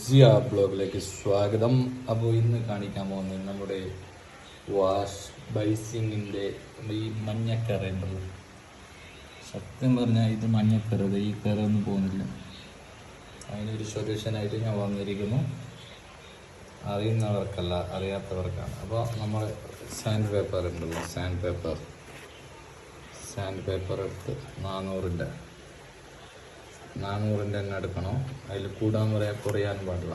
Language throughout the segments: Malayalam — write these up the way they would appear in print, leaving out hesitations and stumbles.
ജിയ ബ്ലോഗിലേക്ക് സ്വാഗതം. അപ്പോൾ ഇന്ന് കാണിക്കാൻ പോകുന്നത് നമ്മുടെ വാഷ് ബൈസിങ്ങിൻ്റെ ഈ മഞ്ഞക്കറ ഉണ്ടല്ലോ. സത്യം പറഞ്ഞാൽ ഇത് മഞ്ഞക്കറ, ഈ കറ ഒന്നും പോകുന്നില്ല. അതിനൊരു സൊല്യൂഷനായിട്ട് ഞാൻ വന്നിരിക്കുന്നു. അറിയുന്നവർക്കല്ല, അറിയാത്തവർക്കാണ്. അപ്പോൾ നമ്മൾ സാൻഡ് പേപ്പർ ഉണ്ടല്ലോ, സാൻഡ് പേപ്പർ എടുത്ത് 400 തന്നെ എടുക്കണം. അതിൽ കൂടാൻ കുറയാൻ പാടില്ല.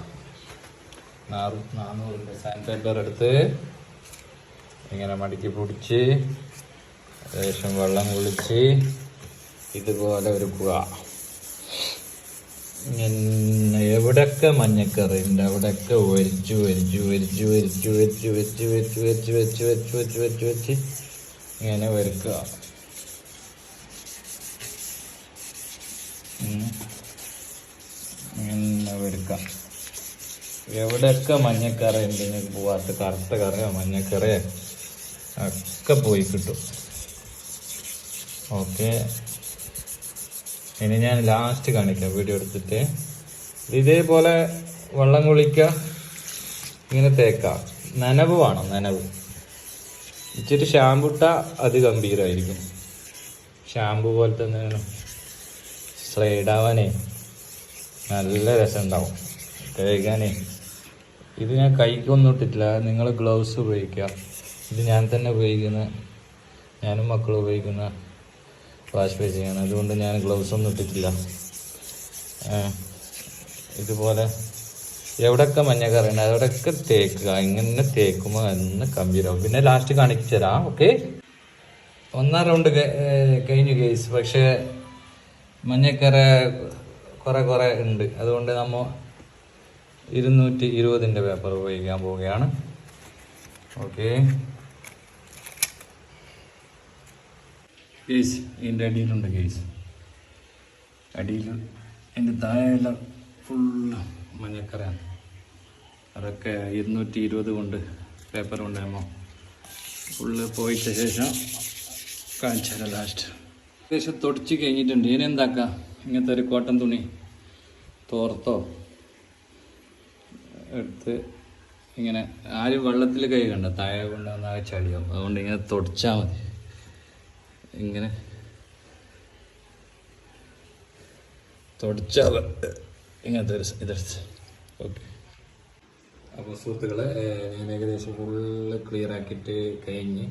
400 സാൻഡ് പേപ്പർ എടുത്ത് ഇങ്ങനെ മടക്കി പൊടിച്ച് ശേഷം വെള്ളം കുളിച്ച് ഇതുപോലെ ഒരുക്കുക. ഇങ്ങനെ എവിടെയൊക്കെ മഞ്ഞക്കറിയുണ്ട് അവിടെയൊക്കെ ഒരിച്ച് ഇങ്ങനെ വരക്കുക. ഇങ്ങനെ വരക്കാം. എവിടെയൊക്കെ മഞ്ഞക്കറ ഉണ്ടെങ്കിൽ പോവാത്ത കറുത്ത കറയോ മഞ്ഞക്കറയോ ഒക്കെ പോയി കിട്ടും. ഓക്കെ, ഇനി ഞാൻ ലാസ്റ്റ് കാണിക്കാം വീഡിയോ എടുത്തിട്ട്. ഇതേപോലെ വെള്ളം കുളിക്കുക, ഇങ്ങനെ തേക്കാം. നനവ് വേണം, നനവ്. ഇച്ചിരി ഷാമ്പു ഇട്ടാൽ അത് ഗംഭീരമായിരിക്കും. ഷാമ്പു പോലെ തന്നെ സ്ലൈഡാവാനേ നല്ല രസമുണ്ടാവും കഴിക്കാനേ. ഇത് ഞാൻ കൈക്കൊന്നും ഇട്ടിട്ടില്ല, നിങ്ങൾ ഗ്ലൗസ് ഉപയോഗിക്കുക. ഇത് ഞാൻ തന്നെ ഞാനും മക്കളും ഉപയോഗിക്കുന്ന വാഷ് ബേസിങ്ങാണ്. അതുകൊണ്ട് ഞാൻ ഗ്ലൗസൊന്നും ഇട്ടിട്ടില്ല. ഇതുപോലെ എവിടെയൊക്കെ മഞ്ഞക്കറിയുണ്ട് അവിടെയൊക്കെ തേക്കുക. ഇങ്ങനെ തേക്കുമ്പോൾ എന്ന് ഗംഭീരമാവും. പിന്നെ ലാസ്റ്റ് കാണിച്ചു തരാം. ഓക്കെ, 1 റൗണ്ട് കഴിഞ്ഞു കേസ്. പക്ഷേ മഞ്ഞക്കറ കുറെ ഉണ്ട്. അതുകൊണ്ട് നമ്മൾ 220 പേപ്പർ ഉപയോഗിക്കാൻ പോവുകയാണ്. ഓക്കെ കേസ്, ഇതിൻ്റെ അടിയിലുണ്ട് കേസ്. അടിയിൽ എൻ്റെ താഴെയെല്ലാം ഫുള്ള് മഞ്ഞക്കറയാണ്. അതൊക്കെ 220 കൊണ്ട് പേപ്പർ കൊണ്ട് നമ്മൾ ഫുള്ള് പോയിട്ട ശേഷം കാണിച്ചാലോ ലാസ്റ്റ്. ഏകദേശം തുടച്ച് കഴിഞ്ഞിട്ടുണ്ട്. ഇനി എന്താക്കാം, ഇങ്ങനത്തെ ഒരു കോട്ടൺ തുണി തോർത്തോ എടുത്ത് ഇങ്ങനെ ആരും വെള്ളത്തിൽ കൈ കണ്ട താഴെ കൊണ്ട് വന്നാൽ ചളിയാവും. അതുകൊണ്ട് ഇങ്ങനെ തുടച്ചാൽ മതി. ഇങ്ങനെ തുടച്ചാൽ ഇങ്ങനത്തെ ഒരു ഇതെടുത്ത്. ഓക്കെ, അപ്പോൾ സുഹൃത്തുക്കളെ, ഞാൻ ഏകദേശം ഫുള്ള് ക്ലിയർ ആക്കിയിട്ട് കഴിഞ്ഞ്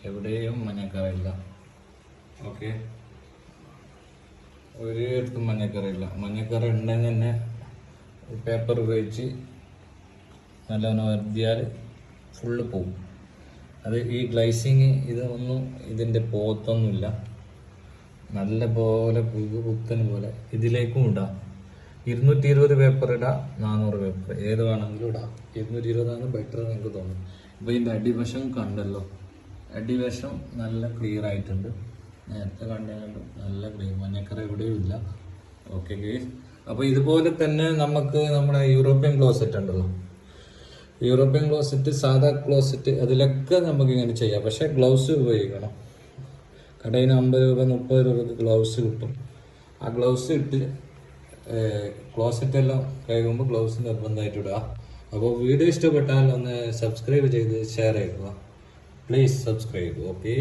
എവിടെയും മഞ്ഞക്കറയില്ല. ഓക്കെ, ഒരിടത്തും മഞ്ഞക്കറയില്ല. മഞ്ഞക്കറ ഉണ്ടെങ്കിൽ തന്നെ പേപ്പർ ഉപയോഗിച്ച് നല്ലോണം വരുത്തിയാൽ ഫുള്ള് പോവും. അത് ഈ ഗ്ലൈസിങ് ഇതൊന്നും ഇതിൻ്റെ പോത്തൊന്നുമില്ല. നല്ല പോലെ പുത്തന് പോലെ ഇതിലേക്കും ഇടാം. 220 പേപ്പർ ഇടാം, 400 പേപ്പർ ഏത് വേണമെങ്കിലും ഇടാം. 220 ബെറ്റർ എനിക്ക് തോന്നുന്നു. ഇപ്പോൾ ഇതിൻ്റെ അടിവശം കണ്ടല്ലോ, അടിവശം നല്ല ക്ലിയർ ആയിട്ടുണ്ട്. നേരത്തെ കണ്ടും നല്ല ക്ലീൻ, മഞ്ഞക്കറ എവിടെയും ഇല്ല. ഓക്കെ ഗൈസ്, അപ്പോൾ ഇതുപോലെ തന്നെ നമുക്ക് നമ്മുടെ യൂറോപ്യൻ ക്ലോസറ്റ് ഉണ്ടല്ലോ, യൂറോപ്യൻ ക്ലോസറ്റ്, സാധാ ക്ലോസറ്റ്, അതിലൊക്കെ നമുക്ക് ഇങ്ങനെ ചെയ്യാം. പക്ഷേ ഗ്ലൗസ് ഉപയോഗിക്കണം. കടയിൽ നിന്ന് 50 രൂപ 30 രൂപക്ക് ഗ്ലൗസ് കിട്ടും. ആ ഗ്ലൗസ് ഇട്ട് ക്ലോസറ്റ് എല്ലാം കഴുകുമ്പോൾ ഗ്ലൗസ് നിർബന്ധമായിട്ട് ഇടുക. അപ്പോൾ വീഡിയോ ഇഷ്ടപ്പെട്ടാൽ ഒന്ന് സബ്സ്ക്രൈബ് ചെയ്ത് ഷെയർ ചെയ്യുക. Please subscribe. ഓക്കെ.